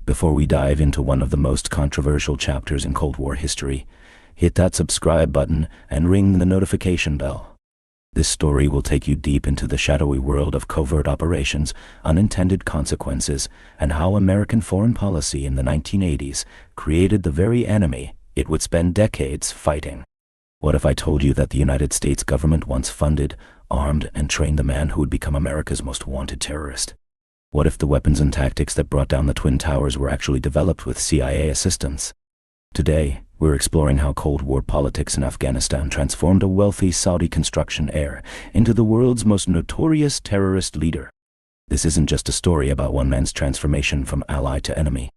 Before we dive into one of the most controversial chapters in Cold War history, hit that subscribe button and ring the notification bell. This story will take you deep into the shadowy world of covert operations, unintended consequences, and how American foreign policy in the 1980s created the very enemy it would spend decades fighting. What if I told you that the United States government once funded, armed, and trained the man who would become America's most wanted terrorist? What if the weapons and tactics that brought down the Twin Towers were actually developed with CIA assistance? Today, we're exploring how Cold War politics in Afghanistan transformed a wealthy Saudi construction heir into the world's most notorious terrorist leader. This isn't just a story about one man's transformation from ally to enemy.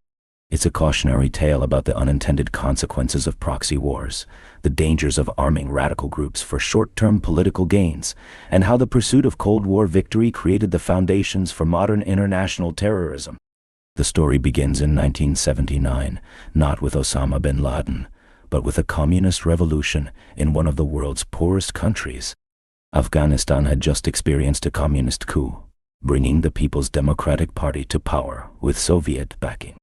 It's a cautionary tale about the unintended consequences of proxy wars, the dangers of arming radical groups for short-term political gains, and how the pursuit of Cold War victory created the foundations for modern international terrorism. The story begins in 1979, not with Osama bin Laden, but with a communist revolution in one of the world's poorest countries. Afghanistan had just experienced a communist coup, bringing the People's Democratic Party to power with Soviet backing.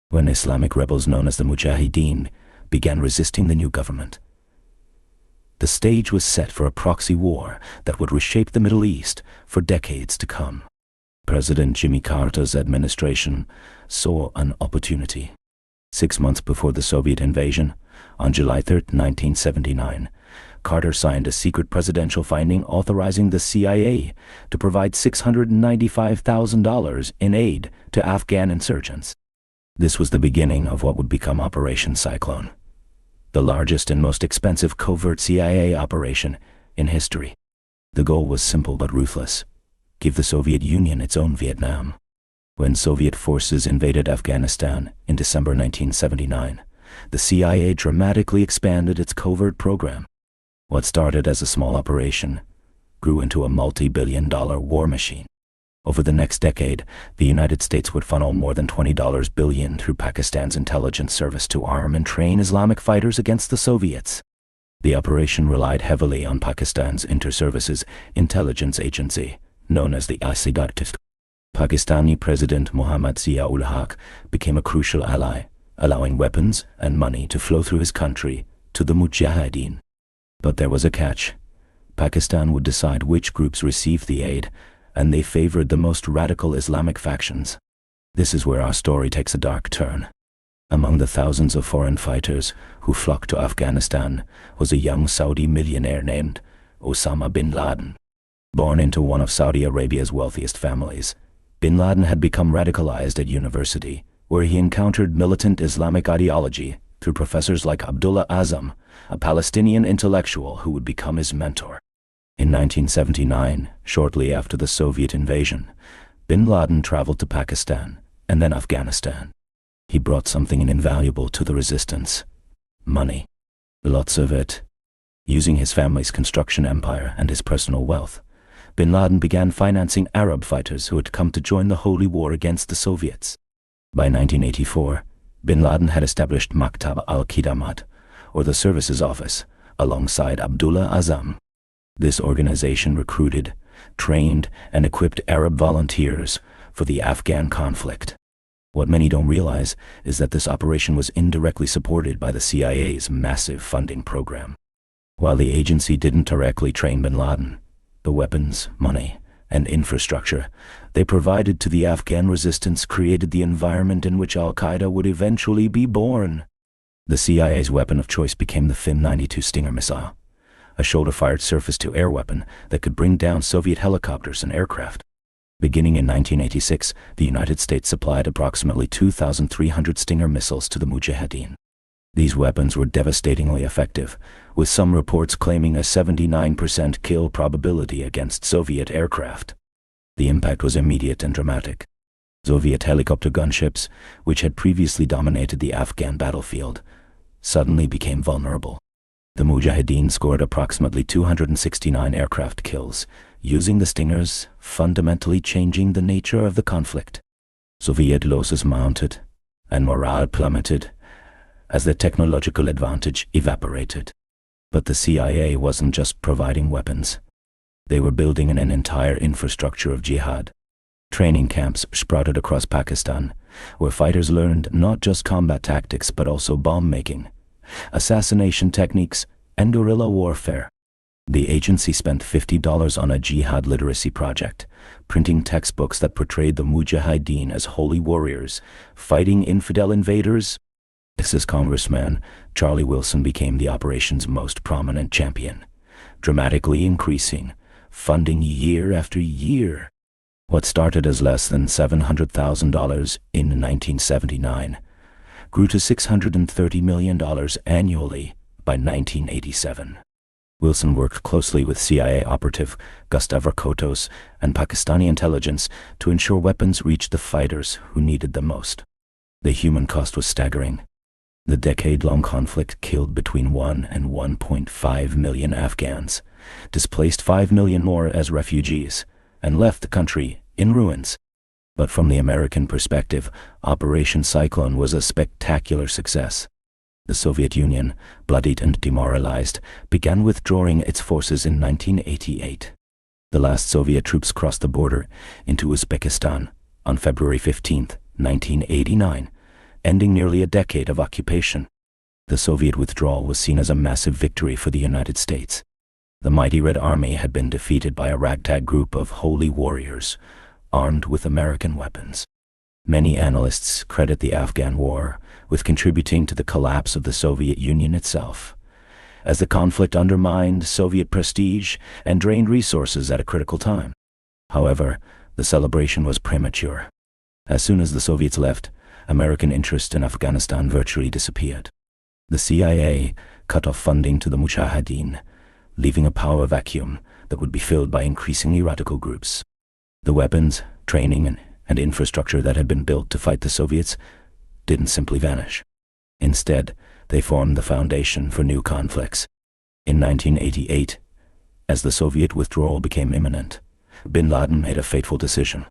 When Islamic rebels known as the mujahideen began resisting the new government, the stage was set for a proxy war that would reshape the Middle East for decades to come. President Jimmy Carter's administration saw an opportunity. 6 months before the Soviet invasion, on July 3, 1979, Carter signed a secret presidential finding authorizing the CIA to provide $695,000 in aid to Afghan insurgents. This was the beginning of what would become Operation Cyclone, the largest and most expensive covert CIA operation in history. The goal was simple but ruthless: give the Soviet Union its own Vietnam. When Soviet forces invaded Afghanistan in December 1979, the CIA dramatically expanded its covert program. What started as a small operation grew into a multi-billion-dollar war machine. Over the next decade, the United States would funnel more than $20 billion through Pakistan's intelligence service to arm and train Islamic fighters against the Soviets. The operation relied heavily on Pakistan's inter-services intelligence agency, known as the al-Qaeda. Pakistani President Mohammad Zia-ul-Haq became a crucial ally, allowing weapons and money to flow through his country to the mujahideen. But there was a catch. Pakistan would decide which groups received the aid, and they favored the most radical Islamic factions. This is where our story takes a dark turn. Among the thousands of foreign fighters who flocked to Afghanistan was a young Saudi millionaire named Osama bin Laden. Born into one of Saudi Arabia's wealthiest families, bin Laden had become radicalized at university, where he encountered militant Islamic ideology through professors like Abdullah Azzam, a Palestinian intellectual who would become his mentor. In 1979, shortly after the Soviet invasion, bin Laden traveled to Pakistan and then Afghanistan. He brought something invaluable to the resistance: money. Lots of it. Using his family's construction empire and his personal wealth, bin Laden began financing Arab fighters who had come to join the holy war against the Soviets. By 1984, bin Laden had established Maktab al-Qidamat, or the Services Office, alongside Abdullah Azzam. This organization recruited, trained, and equipped Arab volunteers for the Afghan conflict. What many don't realize is that this operation was indirectly supported by the CIA's massive funding program. While the agency didn't directly train bin Laden, the weapons, money, and infrastructure they provided to the Afghan resistance created the environment in which al-Qaeda would eventually be born. The CIA's weapon of choice became the FIM-92 Stinger missile, a shoulder-fired surface-to-air weapon that could bring down Soviet helicopters and aircraft. Beginning in 1986, the United States supplied approximately 2,300 Stinger missiles to the mujahideen. These weapons were devastatingly effective, with some reports claiming a 79% kill probability against Soviet aircraft. The impact was immediate and dramatic. Soviet helicopter gunships, which had previously dominated the Afghan battlefield, suddenly became vulnerable. The mujahideen scored approximately 269 aircraft kills, using the Stingers, fundamentally changing the nature of the conflict. Soviet losses mounted, and morale plummeted as the technological advantage evaporated. But the CIA wasn't just providing weapons. They were building an entire infrastructure of jihad. Training camps sprouted across Pakistan, where fighters learned not just combat tactics but also bomb-making, assassination techniques, and guerrilla warfare. The agency spent $50 on a jihad literacy project, printing textbooks that portrayed the mujahideen as holy warriors, fighting infidel invaders. Texas Congressman Charlie Wilson became the operation's most prominent champion, dramatically increasing funding year after year. What started as less than $700,000 in 1979 grew to $630 million annually by 1987. Wilson worked closely with CIA operative Gustavo Kotos and Pakistani intelligence to ensure weapons reached the fighters who needed them most. The human cost was staggering. The decade-long conflict killed between 1 and 1.5 million Afghans, displaced 5 million more as refugees, and left the country in ruins. But from the American perspective, Operation Cyclone was a spectacular success. The Soviet Union, bloodied and demoralized, began withdrawing its forces in 1988. The last Soviet troops crossed the border into Uzbekistan on February 15, 1989, ending nearly a decade of occupation. The Soviet withdrawal was seen as a massive victory for the United States. The mighty Red Army had been defeated by a ragtag group of holy warriors, armed with American weapons. Many analysts credit the Afghan war with contributing to the collapse of the Soviet Union itself, as the conflict undermined Soviet prestige and drained resources at a critical time. However, the celebration was premature. As soon as the Soviets left, American interest in Afghanistan virtually disappeared. The CIA cut off funding to the mujahideen, leaving a power vacuum that would be filled by increasingly radical groups. The weapons, training, and infrastructure that had been built to fight the Soviets didn't simply vanish. Instead, they formed the foundation for new conflicts. In 1988, as the Soviet withdrawal became imminent, bin Laden made a fateful decision.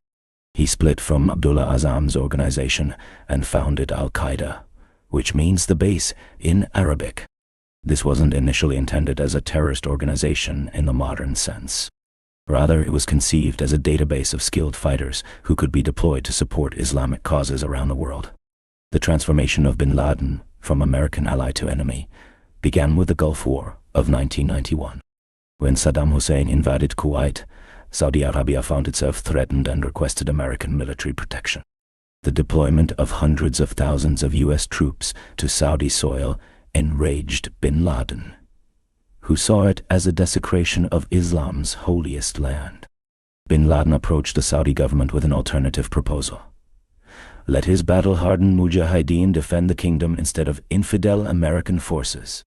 He split from Abdullah Azzam's organization and founded al-Qaeda, which means the base in Arabic. This wasn't initially intended as a terrorist organization in the modern sense. Rather, it was conceived as a database of skilled fighters who could be deployed to support Islamic causes around the world. The transformation of bin Laden from American ally to enemy began with the Gulf War of 1991. When Saddam Hussein invaded Kuwait, Saudi Arabia found itself threatened and requested American military protection. The deployment of hundreds of thousands of U.S. troops to Saudi soil enraged bin Laden, who saw it as a desecration of Islam's holiest land. Bin Laden approached the Saudi government with an alternative proposal. Let his battle-hardened mujahideen defend the kingdom instead of infidel American forces.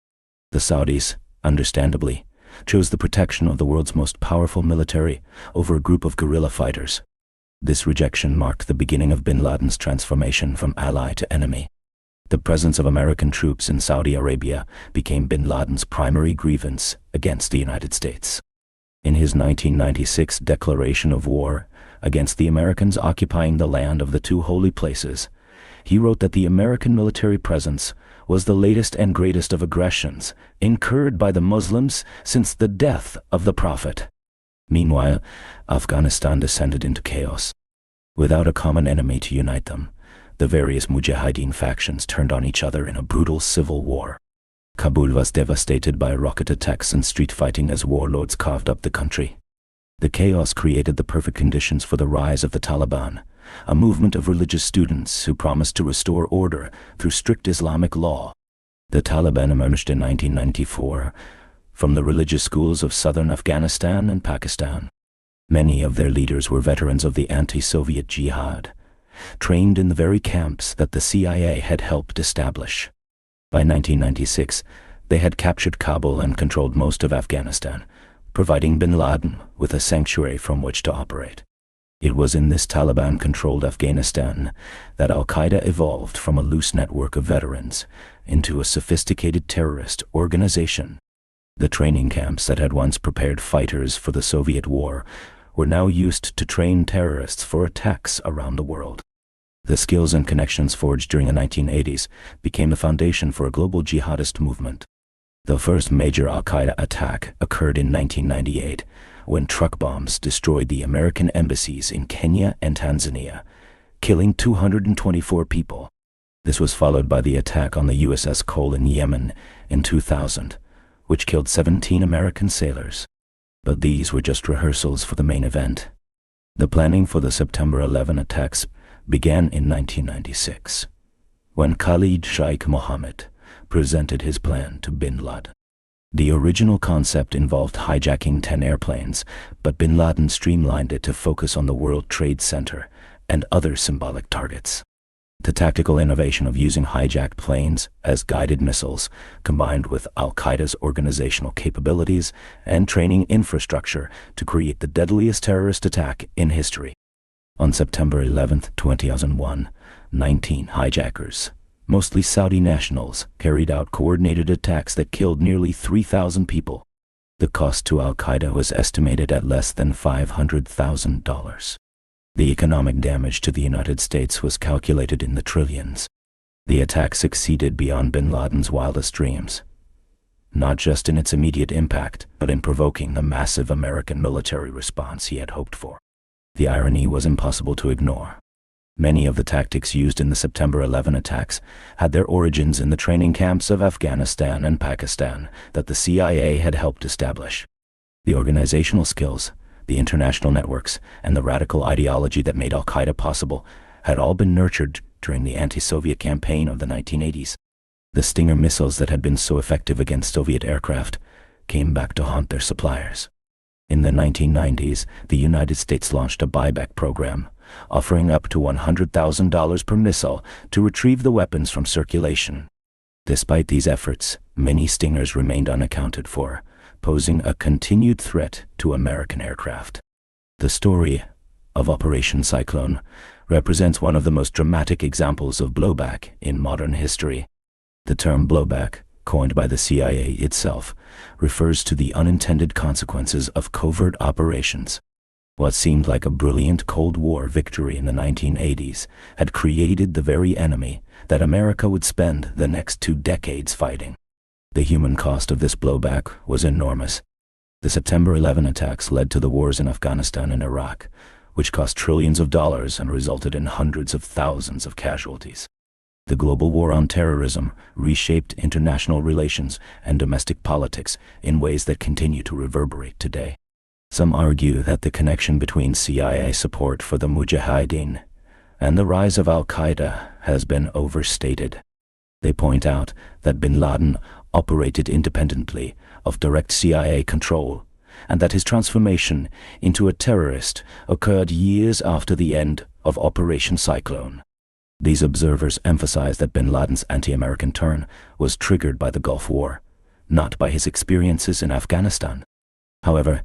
The Saudis, understandably, chose the protection of the world's most powerful military over a group of guerrilla fighters. This rejection marked the beginning of bin Laden's transformation from ally to enemy. The presence of American troops in Saudi Arabia became bin Laden's primary grievance against the United States. In his 1996 declaration of war against the Americans occupying the land of the two holy places, he wrote that the American military presence was the latest and greatest of aggressions incurred by the Muslims since the death of the Prophet. Meanwhile, Afghanistan descended into chaos. Without a common enemy to unite them, the various mujahideen factions turned on each other in a brutal civil war. Kabul was devastated by rocket attacks and street fighting as warlords carved up the country. The chaos created the perfect conditions for the rise of the Taliban, a movement of religious students who promised to restore order through strict Islamic law. The Taliban emerged in 1994 from the religious schools of southern Afghanistan and Pakistan. Many of their leaders were veterans of the anti-Soviet jihad, trained in the very camps that the CIA had helped establish. By 1996, they had captured Kabul and controlled most of Afghanistan, providing bin Laden with a sanctuary from which to operate. It was in this Taliban-controlled Afghanistan that al-Qaeda evolved from a loose network of veterans into a sophisticated terrorist organization. The training camps that had once prepared fighters for the Soviet war were now used to train terrorists for attacks around the world. The skills and connections forged during the 1980s became the foundation for a global jihadist movement. The first major al-Qaeda attack occurred in 1998, when truck bombs destroyed the American embassies in Kenya and Tanzania, killing 224 people. This was followed by the attack on the USS Cole in Yemen in 2000, which killed 17 American sailors. But these were just rehearsals for the main event. The planning for the September 11 attacks began in 1996, when Khalid Sheikh Mohammed presented his plan to Bin Laden. The original concept involved hijacking 10 airplanes, but Bin Laden streamlined it to focus on the World Trade Center and other symbolic targets. The tactical innovation of using hijacked planes as guided missiles, combined with al-Qaeda's organizational capabilities and training infrastructure to create the deadliest terrorist attack in history. On September 11, 2001, 19 hijackers, mostly Saudi nationals, carried out coordinated attacks that killed nearly 3,000 people. The cost to al-Qaeda was estimated at less than $500,000. The economic damage to the United States was calculated in the trillions. The attack succeeded beyond Bin Laden's wildest dreams, not just in its immediate impact, but in provoking the massive American military response he had hoped for. The irony was impossible to ignore. Many of the tactics used in the September 11 attacks had their origins in the training camps of Afghanistan and Pakistan that the CIA had helped establish. The organizational skills, the international networks, and the radical ideology that made al-Qaeda possible had all been nurtured during the anti-Soviet campaign of the 1980s. The Stinger missiles that had been so effective against Soviet aircraft came back to haunt their suppliers. In the 1990s, the United States launched a buyback program, offering up to $100,000 per missile to retrieve the weapons from circulation. Despite these efforts, many Stingers remained unaccounted for, posing a continued threat to American aircraft. The story of Operation Cyclone represents one of the most dramatic examples of blowback in modern history. The term blowback, coined by the CIA itself, refers to the unintended consequences of covert operations. What seemed like a brilliant Cold War victory in the 1980s had created the very enemy that America would spend the next 2 decades fighting. The human cost of this blowback was enormous. The September 11 attacks led to the wars in Afghanistan and Iraq, which cost trillions of dollars and resulted in hundreds of thousands of casualties. The global war on terrorism reshaped international relations and domestic politics in ways that continue to reverberate today. Some argue that the connection between CIA support for the mujahideen and the rise of al-Qaeda has been overstated. They point out that Bin Laden operated independently of direct CIA control, and that his transformation into a terrorist occurred years after the end of Operation Cyclone. These observers emphasize that Bin Laden's anti-American turn was triggered by the Gulf War, not by his experiences in Afghanistan. However,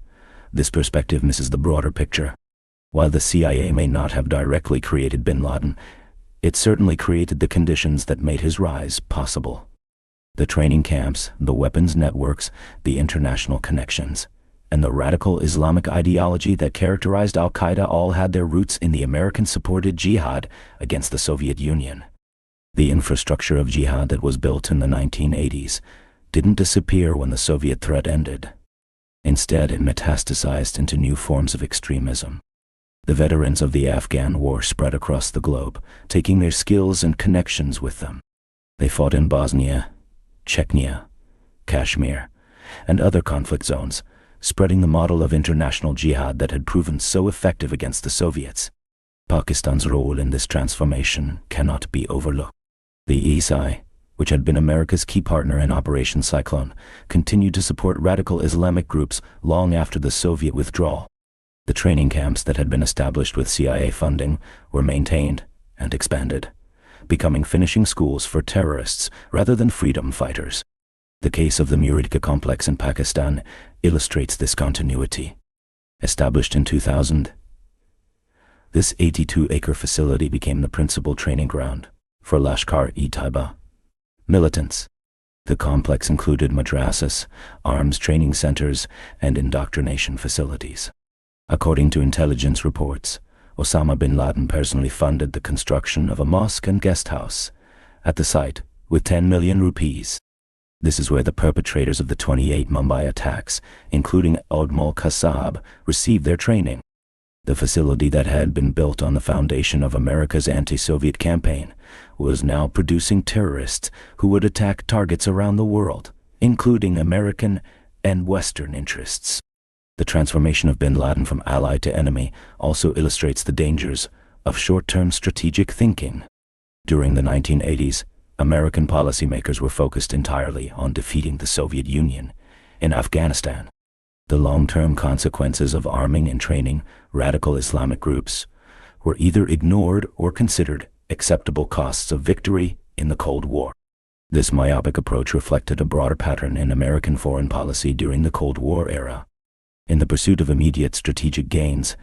this perspective misses the broader picture. While the CIA may not have directly created Bin Laden, it certainly created the conditions that made his rise possible. The training camps, the weapons networks, the international connections, and the radical Islamic ideology that characterized al-Qaeda all had their roots in the American-supported jihad against the Soviet Union. The infrastructure of jihad that was built in the 1980s didn't disappear when the Soviet threat ended. Instead, it metastasized into new forms of extremism. The veterans of the Afghan war spread across the globe, taking their skills and connections with them. They fought in Bosnia, Chechnya, Kashmir, and other conflict zones, spreading the model of international jihad that had proven so effective against the Soviets. Pakistan's role in this transformation cannot be overlooked. The ISI, which had been America's key partner in Operation Cyclone, continued to support radical Islamic groups long after the Soviet withdrawal. The training camps that had been established with CIA funding were maintained and expanded, becoming finishing schools for terrorists rather than freedom fighters. The case of the Muridka complex in Pakistan illustrates this continuity. Established in 2000, this 82-acre facility became the principal training ground for Lashkar-e-Taiba militants. The complex included madrasas, arms training centers, and indoctrination facilities. According to intelligence reports, Osama bin Laden personally funded the construction of a mosque and guest house at the site with 10 million rupees. This is where the perpetrators of the 28 Mumbai attacks, including Udmal Kasab, received their training. The facility that had been built on the foundation of America's anti-Soviet campaign was now producing terrorists who would attack targets around the world, including American and Western interests. The transformation of bin Laden from ally to enemy also illustrates the dangers of short-term strategic thinking. During the 1980s, American policymakers were focused entirely on defeating the Soviet Union in Afghanistan. The long-term consequences of arming and training radical Islamic groups were either ignored or considered acceptable costs of victory in the Cold War. This myopic approach reflected a broader pattern in American foreign policy during the Cold War era. In the pursuit of immediate strategic gains,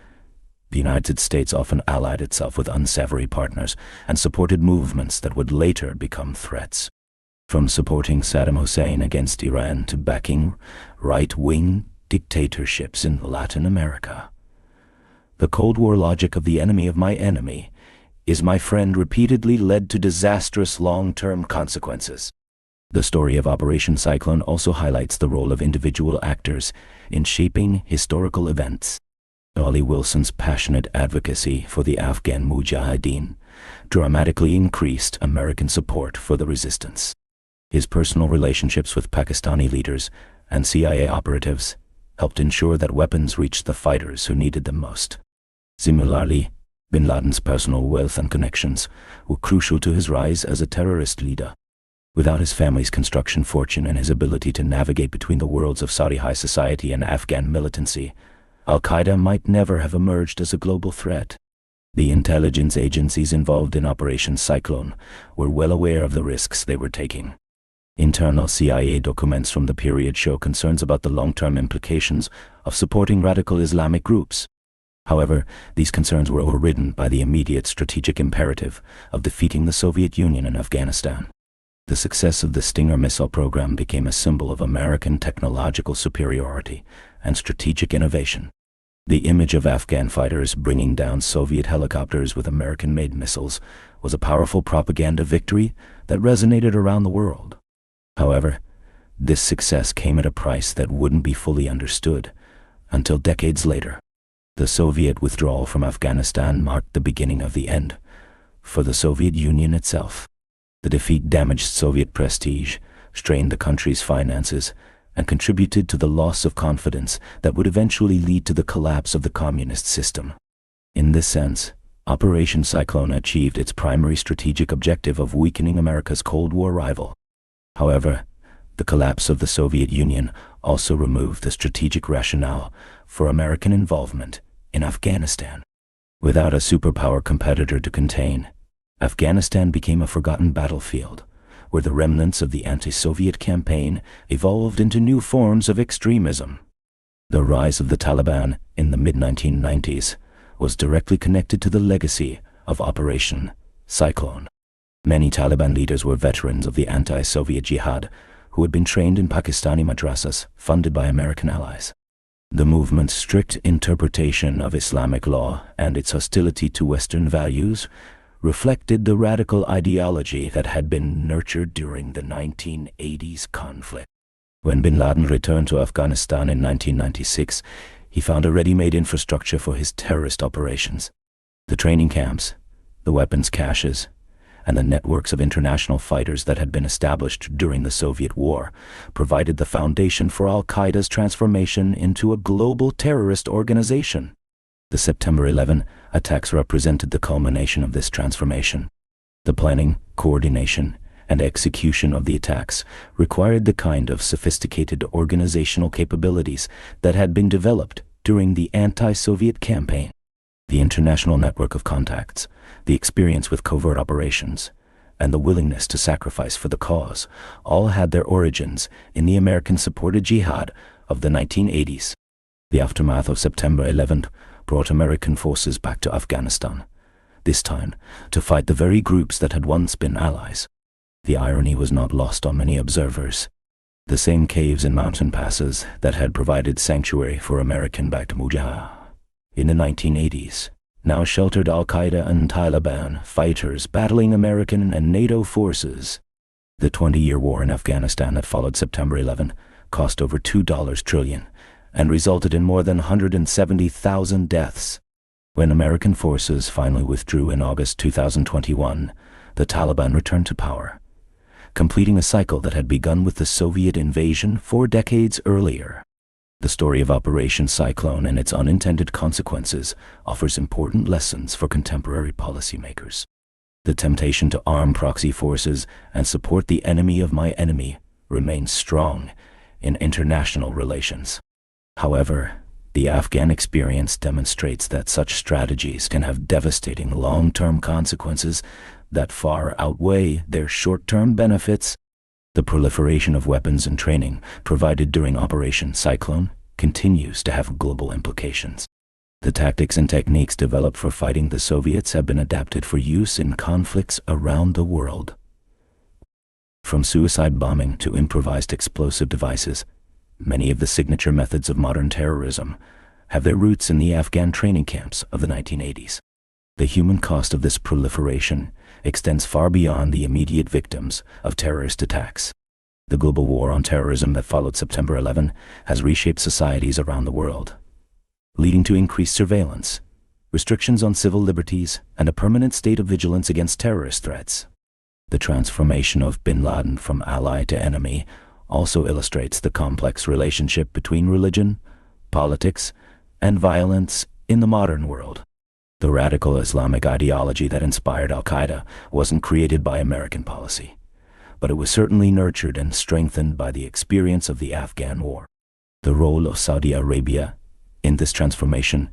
the United States often allied itself with unsavory partners and supported movements that would later become threats. From supporting Saddam Hussein against Iran to backing right-wing dictatorships in Latin America. The Cold War logic of the enemy of my enemy is my friend repeatedly led to disastrous long-term consequences. The story of Operation Cyclone also highlights the role of individual actors in shaping historical events. Ollie Wilson's passionate advocacy for the Afghan mujahideen dramatically increased American support for the resistance. His personal relationships with Pakistani leaders and CIA operatives helped ensure that weapons reached the fighters who needed them most. Similarly, bin Laden's personal wealth and connections were crucial to his rise as a terrorist leader. Without his family's construction fortune and his ability to navigate between the worlds of Saudi high society and Afghan militancy, al-Qaeda might never have emerged as a global threat. The intelligence agencies involved in Operation Cyclone were well aware of the risks they were taking. Internal CIA documents from the period show concerns about the long-term implications of supporting radical Islamic groups. However, these concerns were overridden by the immediate strategic imperative of defeating the Soviet Union in Afghanistan. The success of the Stinger missile program became a symbol of American technological superiority and strategic innovation. The image of Afghan fighters bringing down Soviet helicopters with American-made missiles was a powerful propaganda victory that resonated around the world. However, this success came at a price that wouldn't be fully understood until decades later. The Soviet withdrawal from Afghanistan marked the beginning of the end for the Soviet Union itself. The defeat damaged Soviet prestige, strained the country's finances, and contributed to the loss of confidence that would eventually lead to the collapse of the communist system. In this sense, Operation Cyclone achieved its primary strategic objective of weakening America's Cold War rival. However, the collapse of the Soviet Union also removed the strategic rationale for American involvement in Afghanistan. Without a superpower competitor to contain, Afghanistan became a forgotten battlefield, where the remnants of the anti-Soviet campaign evolved into new forms of extremism. The rise of the Taliban in the mid-1990s was directly connected to the legacy of Operation Cyclone. Many Taliban leaders were veterans of the anti-Soviet jihad who had been trained in Pakistani madrasas funded by American allies. The movement's strict interpretation of Islamic law and its hostility to Western values reflected the radical ideology that had been nurtured during the 1980s conflict. When bin Laden returned to Afghanistan in 1996, he found a ready-made infrastructure for his terrorist operations. The training camps, the weapons caches, and the networks of international fighters that had been established during the Soviet War provided the foundation for al-Qaeda's transformation into a global terrorist organization. The September 11 attacks represented the culmination of this transformation. The planning, coordination, and execution of the attacks required the kind of sophisticated organizational capabilities that had been developed during the anti-Soviet campaign. The international network of contacts, the experience with covert operations, and the willingness to sacrifice for the cause all had their origins in the American-supported jihad of the 1980s. The aftermath of September 11 brought American forces back to Afghanistan, this time to fight the very groups that had once been allies. The irony was not lost on many observers. The same caves and mountain passes that had provided sanctuary for American-backed mujahideen in the 1980s now sheltered al-Qaeda and Taliban fighters battling American and NATO forces. The 20-year war in Afghanistan that followed September 11 cost over $2 trillion and resulted in more than 170,000 deaths. When American forces finally withdrew in August 2021, the Taliban returned to power, completing a cycle that had begun with the Soviet invasion 4 decades earlier. The story of Operation Cyclone and its unintended consequences offers important lessons for contemporary policymakers. The temptation to arm proxy forces and support the enemy of my enemy remains strong in international relations. However, the Afghan experience demonstrates that such strategies can have devastating long-term consequences that far outweigh their short-term benefits. The proliferation of weapons and training provided during Operation Cyclone continues to have global implications. The tactics and techniques developed for fighting the Soviets have been adapted for use in conflicts around the world. From suicide bombing to improvised explosive devices, many of the signature methods of modern terrorism have their roots in the Afghan training camps of the 1980s. The human cost of this proliferation extends far beyond the immediate victims of terrorist attacks. The global war on terrorism that followed September 11 has reshaped societies around the world, leading to increased surveillance, restrictions on civil liberties, and a permanent state of vigilance against terrorist threats. The transformation of bin Laden from ally to enemy also illustrates the complex relationship between religion, politics, and violence in the modern world. The radical Islamic ideology that inspired al-Qaeda wasn't created by American policy, but it was certainly nurtured and strengthened by the experience of the Afghan war. The role of Saudi Arabia in this transformation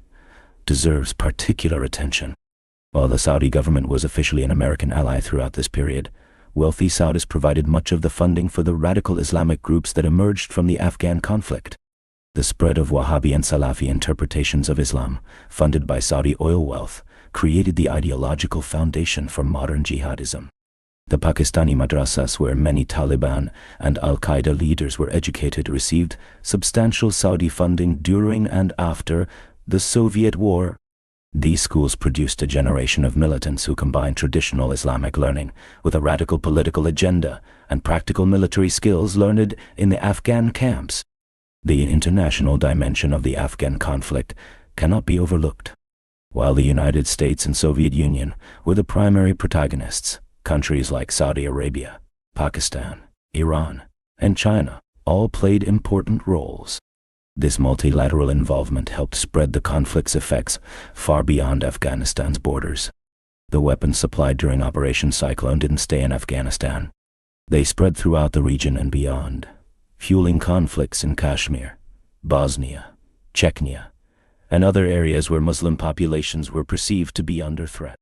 deserves particular attention. While the Saudi government was officially an American ally throughout this period, wealthy Saudis provided much of the funding for the radical Islamic groups that emerged from the Afghan conflict. The spread of Wahhabi and Salafi interpretations of Islam, funded by Saudi oil wealth, created the ideological foundation for modern jihadism. The Pakistani madrasas, where many Taliban and al-Qaeda leaders were educated, received substantial Saudi funding during and after the Soviet war. These schools produced a generation of militants who combined traditional Islamic learning with a radical political agenda and practical military skills learned in the Afghan camps. The international dimension of the Afghan conflict cannot be overlooked. While the United States and Soviet Union were the primary protagonists, countries like Saudi Arabia, Pakistan, Iran, and China all played important roles. This multilateral involvement helped spread the conflict's effects far beyond Afghanistan's borders. The weapons supplied during Operation Cyclone didn't stay in Afghanistan. They spread throughout the region and beyond, fueling conflicts in Kashmir, Bosnia, Chechnya, and other areas where Muslim populations were perceived to be under threat.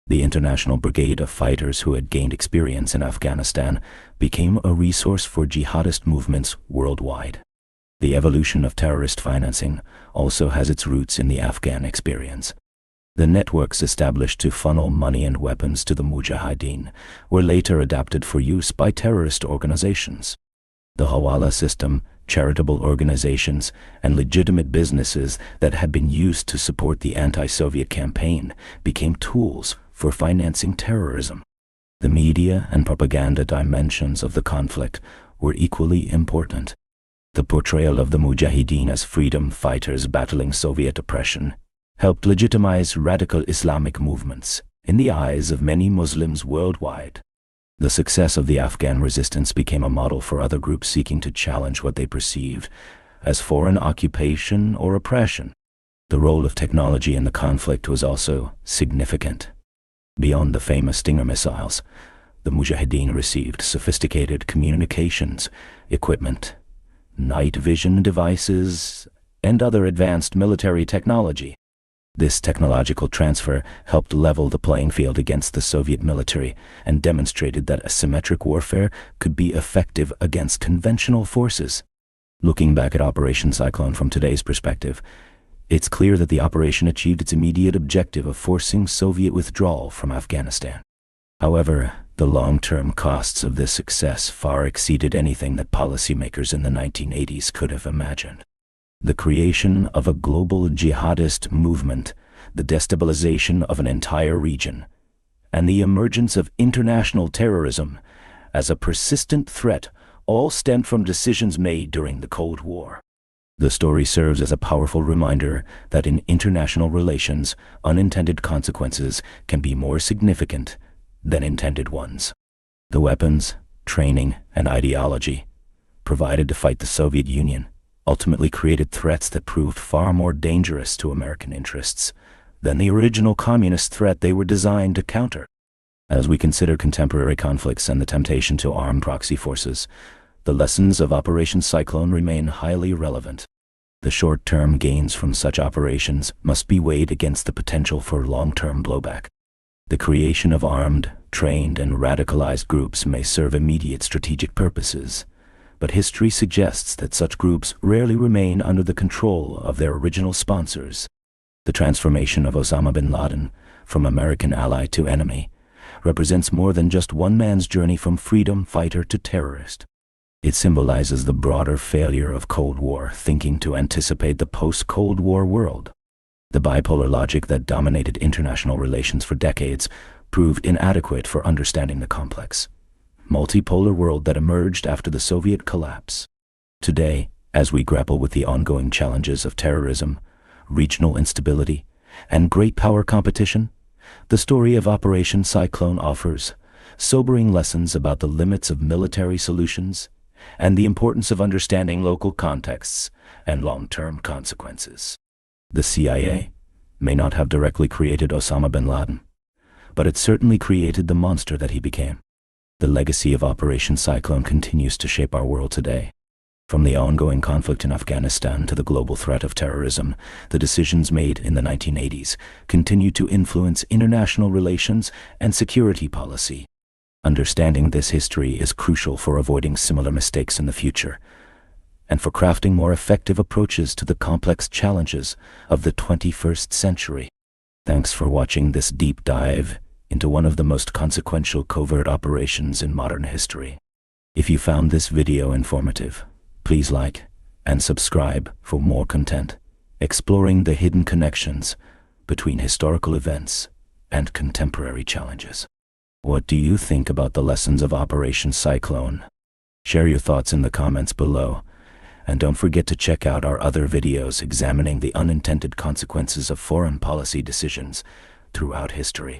The International Brigade of Fighters who had gained experience in Afghanistan became a resource for jihadist movements worldwide. The evolution of terrorist financing also has its roots in the Afghan experience. The networks established to funnel money and weapons to the mujahideen were later adapted for use by terrorist organizations. The Hawala system, charitable organizations, and legitimate businesses that had been used to support the anti-Soviet campaign became tools for financing terrorism. The media and propaganda dimensions of the conflict were equally important. The portrayal of the mujahideen as freedom fighters battling Soviet oppression helped legitimize radical Islamic movements in the eyes of many Muslims worldwide. The success of the Afghan resistance became a model for other groups seeking to challenge what they perceived as foreign occupation or oppression. The role of technology in the conflict was also significant. Beyond the famous Stinger missiles, the mujahideen received sophisticated communications equipment, night vision devices, and other advanced military technology. This technological transfer helped level the playing field against the Soviet military and demonstrated that asymmetric warfare could be effective against conventional forces. Looking back at Operation Cyclone from today's perspective, it's clear that the operation achieved its immediate objective of forcing Soviet withdrawal from Afghanistan. However, the long-term costs of this success far exceeded anything that policymakers in the 1980s could have imagined. The creation of a global jihadist movement, the destabilization of an entire region, and the emergence of international terrorism as a persistent threat all stemmed from decisions made during the Cold War. The story serves as a powerful reminder that in international relations, unintended consequences can be more significant than intended ones. The weapons, training, and ideology provided to fight the Soviet Union ultimately created threats that proved far more dangerous to American interests than the original communist threat they were designed to counter. As we consider contemporary conflicts and the temptation to arm proxy forces, the lessons of Operation Cyclone remain highly relevant. The short-term gains from such operations must be weighed against the potential for long-term blowback. The creation of armed, trained, and radicalized groups may serve immediate strategic purposes, but history suggests that such groups rarely remain under the control of their original sponsors. The transformation of Osama bin Laden from American ally to enemy represents more than just one man's journey from freedom fighter to terrorist. It symbolizes the broader failure of Cold War thinking to anticipate the post-Cold War world. The bipolar logic that dominated international relations for decades proved inadequate for understanding the complex, multipolar world that emerged after the Soviet collapse. Today, as we grapple with the ongoing challenges of terrorism, regional instability, and great power competition, the story of Operation Cyclone offers sobering lessons about the limits of military solutions and the importance of understanding local contexts and long-term consequences. The CIA may not have directly created Osama bin Laden, but it certainly created the monster that he became. The legacy of Operation Cyclone continues to shape our world today. From the ongoing conflict in Afghanistan to the global threat of terrorism, the decisions made in the 1980s continue to influence international relations and security policy. Understanding this history is crucial for avoiding similar mistakes in the future, and for crafting more effective approaches to the complex challenges of the 21st century. Thanks for watching this deep dive into one of the most consequential covert operations in modern history. If you found this video informative, please like and subscribe for more content, exploring the hidden connections between historical events and contemporary challenges. What do you think about the lessons of Operation Cyclone? Share your thoughts in the comments below, and don't forget to check out our other videos examining the unintended consequences of foreign policy decisions throughout history.